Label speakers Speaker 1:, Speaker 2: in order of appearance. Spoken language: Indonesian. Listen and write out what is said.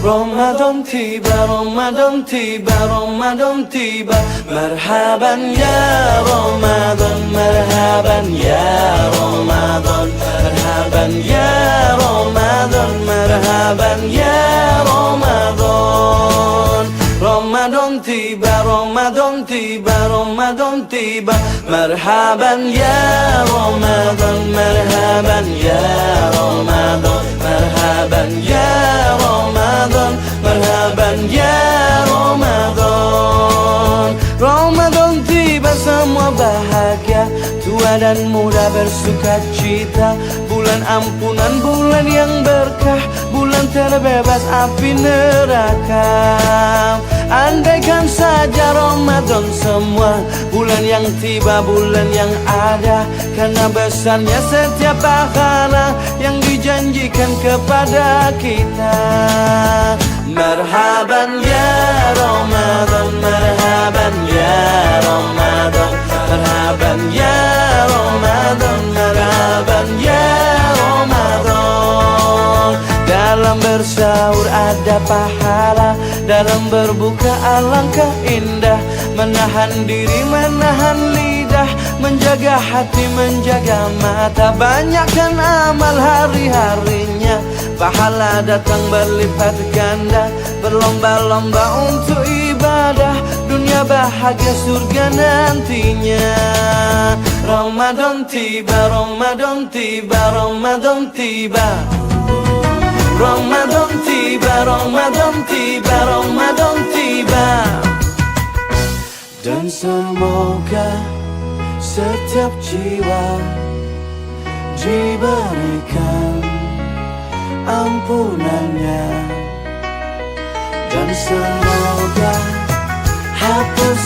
Speaker 1: Ramadan tiba, Ramadan tiba, Ramadan tiba. Marhaban ya Ramadan, marhaban ya Ramadan, marhaban ya Ramadan, marhaban ya Ramadan. Ramadan tiba, Ramadan tiba, Ramadan tiba. Marhaban ya Ramadan, marhaban ya Ramadan, marhaban ya Ramadan, marhaban ya Ramadan. Ramadan tiba, semua bahagia, tua dan muda bersuka cita. Bulan ampunan, bulan yang berkah, bulan terbebas api neraka. Andaikan saja Ramadan semua, bulan yang tiba, bulan yang ada. Karena besarnya setiap pahala yang dijanjikan kepada kita. Marhaban ya Ramadan, marhaban ya Ramadan, marhaban ya Ramadan, marhaban ya Ramadan. Dalam bersahur ada pahala, dalam berbuka alangkah indah. Menahan diri, menahan lidah, menjaga hati, menjaga mata. Banyakkan amal hari-harinya, pahala datang berlipat ganda. Berlomba-lomba untuk ibadah, dunia bahagia surga nantinya. Ramadan tiba, Ramadan tiba, Ramadan tiba. Ramadan tiba, Ramadan tiba, Ramadan tiba. Dan semoga setiap jiwa diberikan ampunannya. Dan semoga hapus